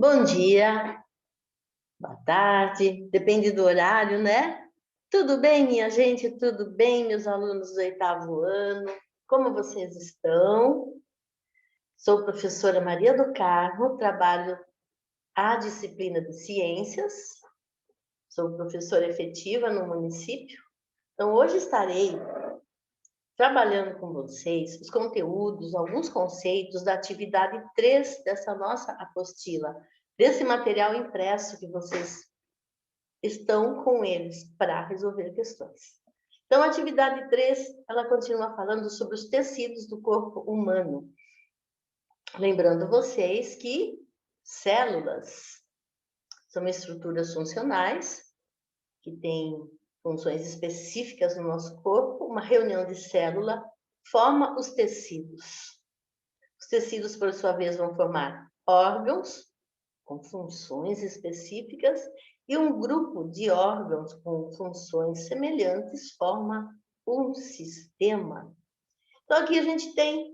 Bom dia, boa tarde, depende do horário, né? Tudo bem, minha gente? Tudo bem, meus alunos do oitavo ano? Como vocês estão? Sou professora Maria do Carmo, trabalho a disciplina de ciências, sou professora efetiva no município. Então, hoje estarei trabalhando com vocês os conteúdos, alguns conceitos da atividade 3 dessa nossa apostila, desse material impresso que vocês estão com eles para resolver questões. Então, a atividade 3, ela continua falando sobre os tecidos do corpo humano. Lembrando vocês que células são estruturas funcionais que têm funções específicas no nosso corpo. Uma reunião de célula forma os tecidos. Os tecidos, por sua vez, vão formar órgãos com funções específicas e um grupo de órgãos com funções semelhantes forma um sistema. Então, aqui a gente tem,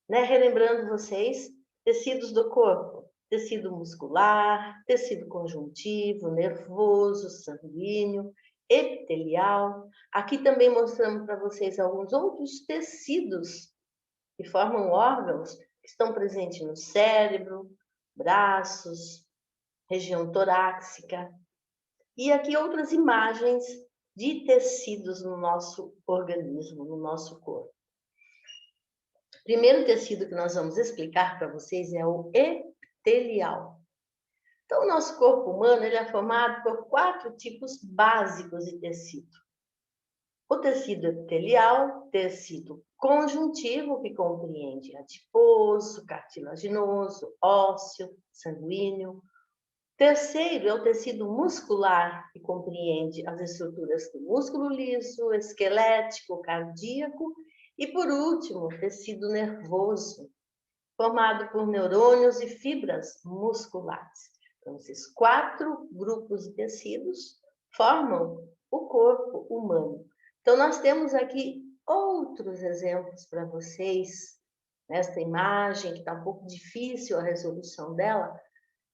relembrando vocês, tecidos do corpo, tecido muscular, tecido conjuntivo, nervoso, sanguíneo, epitelial. Aqui também mostramos para vocês alguns outros tecidos que formam órgãos que estão presentes no cérebro, braços, região torácica. E aqui outras imagens de tecidos no nosso organismo, no nosso corpo. O primeiro tecido que nós vamos explicar para vocês é o epitelial. Então, o nosso corpo humano ele é formado por 4 tipos básicos de tecido. O tecido epitelial, tecido conjuntivo, que compreende adiposo, cartilaginoso, ósseo, sanguíneo. Terceiro é o tecido muscular, que compreende as estruturas do músculo liso, esquelético, cardíaco. E, por último, o tecido nervoso, formado por neurônios e fibras musculares. Então, esses 4 grupos de tecidos formam o corpo humano. Então, nós temos aqui outros exemplos para vocês, nesta imagem, que está um pouco difícil a resolução dela,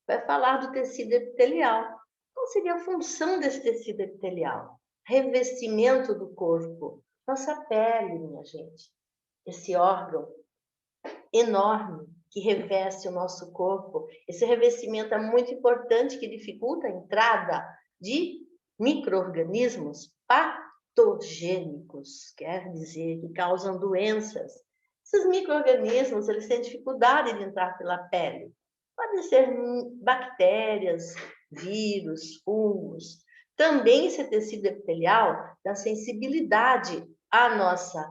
vai falar do tecido epitelial. Qual seria a função desse tecido epitelial? Revestimento do corpo. Nossa pele, minha gente. Esse órgão enorme que reveste o nosso corpo. Esse revestimento é muito importante, que dificulta a entrada de micro-organismos patogênicos, quer dizer, que causam doenças. Esses micro-organismos, eles têm dificuldade de entrar pela pele. Podem ser bactérias, vírus, fungos. Também esse tecido epitelial dá sensibilidade à nossa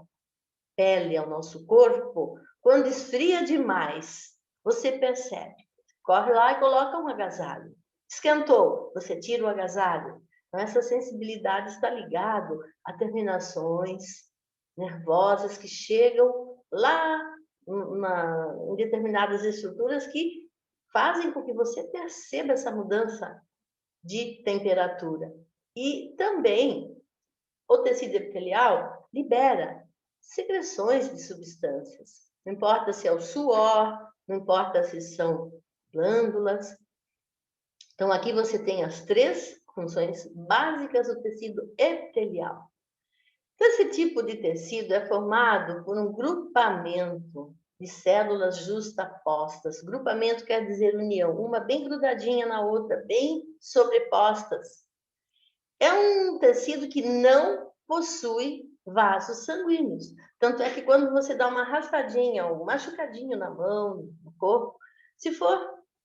pele, ao nosso corpo. Quando esfria demais, você percebe. Corre lá e coloca um agasalho. Esquentou, você tira o agasalho. Então, essa sensibilidade está ligada a terminações nervosas que chegam lá em determinadas estruturas que fazem com que você perceba essa mudança de temperatura. E também o tecido epitelial libera secreções de substâncias. Não importa se é o suor, não importa se são glândulas. Então, aqui você tem as 3 funções básicas do tecido epitelial. Então, esse tipo de tecido é formado por um grupamento de células justapostas. Grupamento quer dizer união, uma bem grudadinha na outra, bem sobrepostas. É um tecido que não possui vasos sanguíneos. Tanto é que quando você dá uma arrastadinha, um machucadinho na mão, no corpo, se for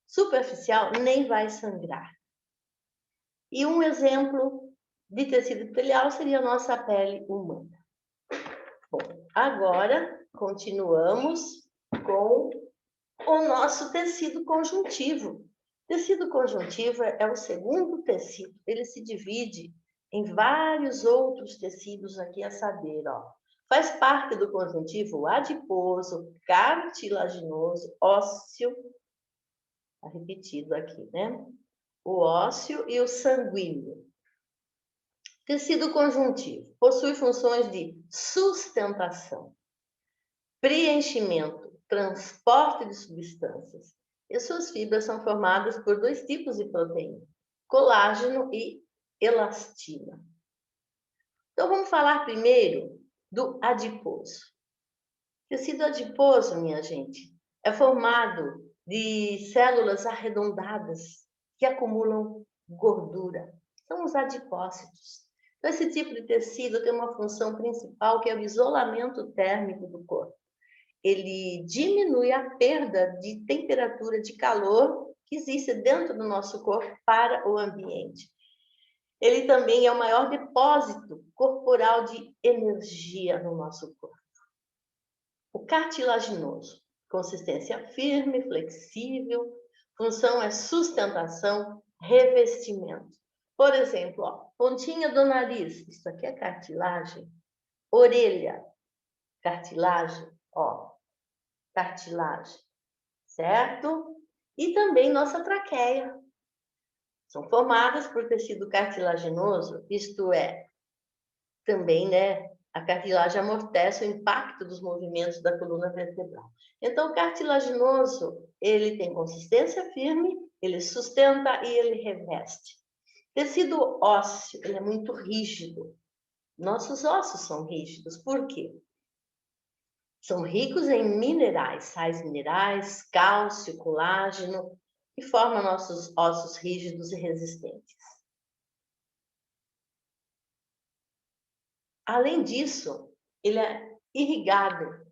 superficial, nem vai sangrar. E um exemplo de tecido epitelial seria a nossa pele humana. Bom, agora continuamos com o nosso tecido conjuntivo. Tecido conjuntivo é o segundo tecido. Ele se divide em vários outros tecidos aqui a saber, ó. Faz parte do conjuntivo adiposo, cartilaginoso, ósseo, tá repetido aqui, né? O ósseo e o sanguíneo. Tecido conjuntivo possui funções de sustentação, preenchimento, transporte de substâncias, E suas fibras são formadas por dois tipos de proteína, colágeno e elastina. Então, vamos falar primeiro do adiposo. O tecido adiposo, minha gente, é formado de células arredondadas que acumulam gordura. São os adipócitos. Então, esse tipo de tecido tem uma função principal, que é o isolamento térmico do corpo. Ele diminui a perda de temperatura, de calor que existe dentro do nosso corpo para o ambiente. Ele também é o maior depósito corporal de energia no nosso corpo. O cartilaginoso, consistência firme, flexível, função é sustentação, revestimento. Por exemplo, ó, pontinha do nariz, isso aqui é cartilagem. Orelha, cartilagem, ó, cartilagem, certo? E também nossa traqueia. São formadas por tecido cartilaginoso, isto é, também, né, a cartilagem amortece o impacto dos movimentos da coluna vertebral. Então, o cartilaginoso, ele tem consistência firme, ele sustenta e ele reveste. Tecido ósseo, ele é muito rígido. Nossos ossos são rígidos, por quê? São ricos em minerais, sais minerais, cálcio, colágeno, que formam nossos ossos rígidos e resistentes. Além disso, ele é irrigado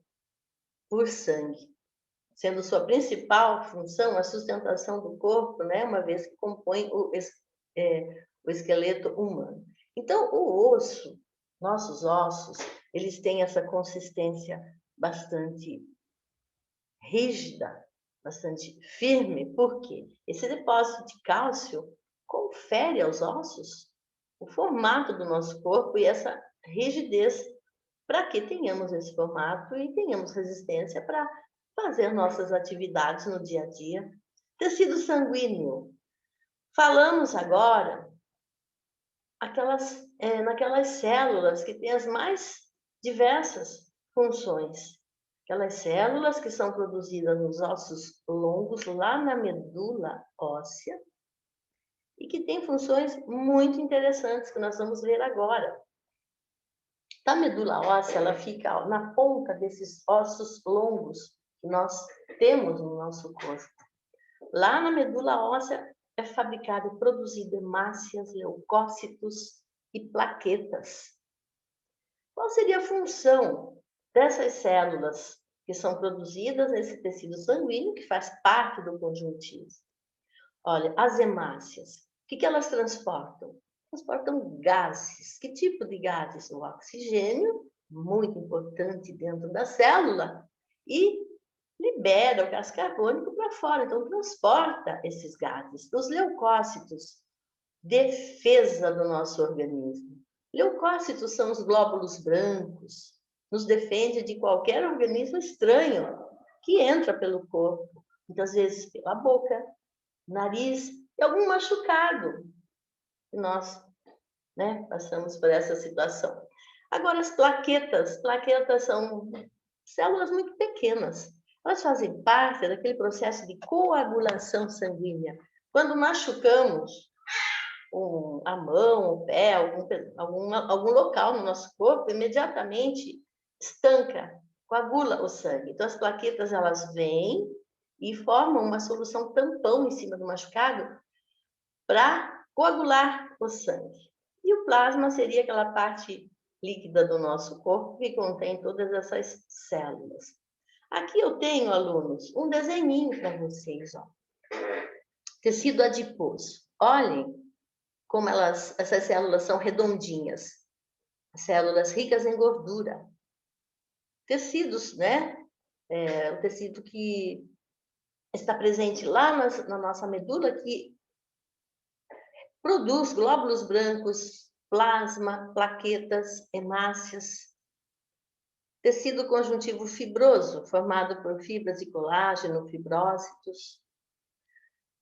por sangue, sendo sua principal função a sustentação do corpo, né, uma vez que compõe o esqueleto humano. Então, o osso, nossos ossos, eles têm essa consistência bastante rígida, bastante firme, porque esse depósito de cálcio confere aos ossos o formato do nosso corpo e essa rigidez para que tenhamos esse formato e tenhamos resistência para fazer nossas atividades no dia a dia. Tecido sanguíneo. Falamos agora naquelas células que têm as mais diversas funções. Aquelas células que são produzidas nos ossos longos, lá na medula óssea, e que têm funções muito interessantes que nós vamos ver agora. A medula óssea, ela fica na ponta desses ossos longos que nós temos no nosso corpo. Lá na medula óssea é fabricado e produzido hemácias, leucócitos e plaquetas. Qual seria a função dessas células que são produzidas nesse tecido sanguíneo que faz parte do conjuntivo? Olha, as hemácias, o que elas transportam? Transportam gases. Que tipo de gases? O oxigênio, muito importante dentro da célula, e libera o gás carbônico para fora, então transporta esses gases. Os leucócitos, defesa do nosso organismo. Leucócitos são os glóbulos brancos, nos defende de qualquer organismo estranho que entra pelo corpo, muitas vezes pela boca, nariz e algum machucado. Nós, né, passamos por essa situação. Agora, as plaquetas são células muito pequenas. Elas fazem parte daquele processo de coagulação sanguínea. Quando machucamos a mão, o pé, algum local no nosso corpo, imediatamente estanca, coagula o sangue. Então, as plaquetas, elas vêm e formam uma solução tampão em cima do machucado para coagular o sangue. E o plasma seria aquela parte líquida do nosso corpo que contém todas essas células. Aqui eu tenho, alunos, um desenhinho para vocês, ó. Tecido adiposo. Olhem como essas células são redondinhas. Células ricas em gordura. Tecidos, né? O tecido que está presente lá na nossa medula, que produz glóbulos brancos, plasma, plaquetas, hemácias. Tecido conjuntivo fibroso, formado por fibras de colágeno, fibrócitos.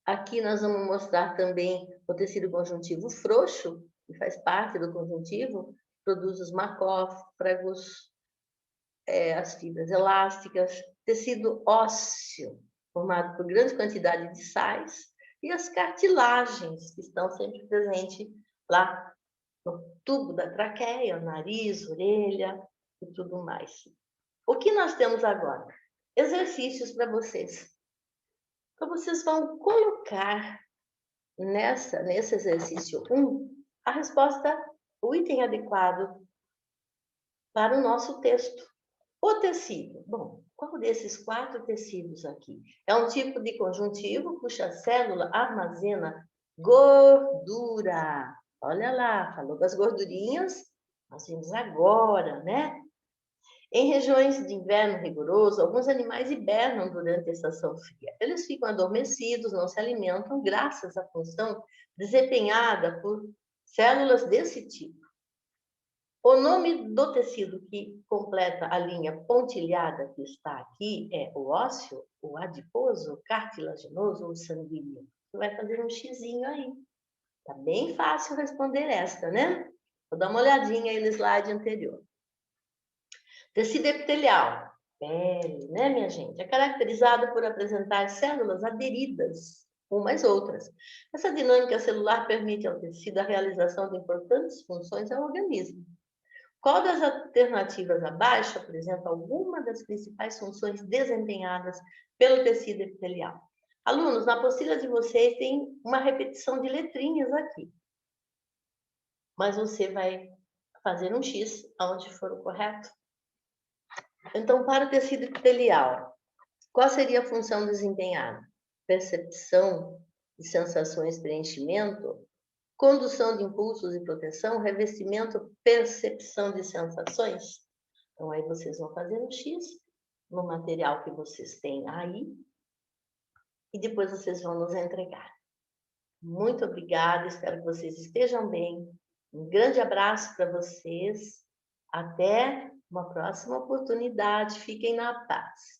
Aqui nós vamos mostrar também o tecido conjuntivo frouxo, que faz parte do conjuntivo, produz os macrófagos, as fibras elásticas. Tecido ósseo, formado por grande quantidade de sais, e as cartilagens, que estão sempre presentes lá no tubo da traqueia, nariz, orelha e tudo mais. O que nós temos agora? Exercícios para vocês. Então, vocês vão colocar nesse exercício 1 a resposta, o item adequado para o nosso texto. O tecido. Bom, qual desses 4 tecidos aqui? É um tipo de conjuntivo cuja célula armazena gordura. Olha lá, falou das gordurinhas, nós vimos agora, né? Em regiões de inverno rigoroso, alguns animais hibernam durante a estação fria. Eles ficam adormecidos, não se alimentam, graças à função desempenhada por células desse tipo. O nome do tecido que completa a linha pontilhada que está aqui é o ósseo, o adiposo, o cartilaginoso ou sanguíneo. Você vai fazer um xizinho aí. Tá bem fácil responder esta, né? Vou dar uma olhadinha aí no slide anterior. Tecido epitelial, pele, né, minha gente? É caracterizado por apresentar células aderidas umas outras. Essa dinâmica celular permite ao tecido a realização de importantes funções ao organismo. Qual das alternativas abaixo apresenta alguma das principais funções desempenhadas pelo tecido epitelial? Alunos, na apostila de vocês tem uma repetição de letrinhas aqui. Mas você vai fazer um X onde for o correto. Então, para o tecido epitelial, qual seria a função desempenhada? Percepção de sensações, preenchimento, condução de impulsos e proteção, revestimento, percepção de sensações. Então, aí vocês vão fazer um X no material que vocês têm aí e depois vocês vão nos entregar. Muito obrigada, espero que vocês estejam bem. Um grande abraço para vocês. Até uma próxima oportunidade. Fiquem na paz.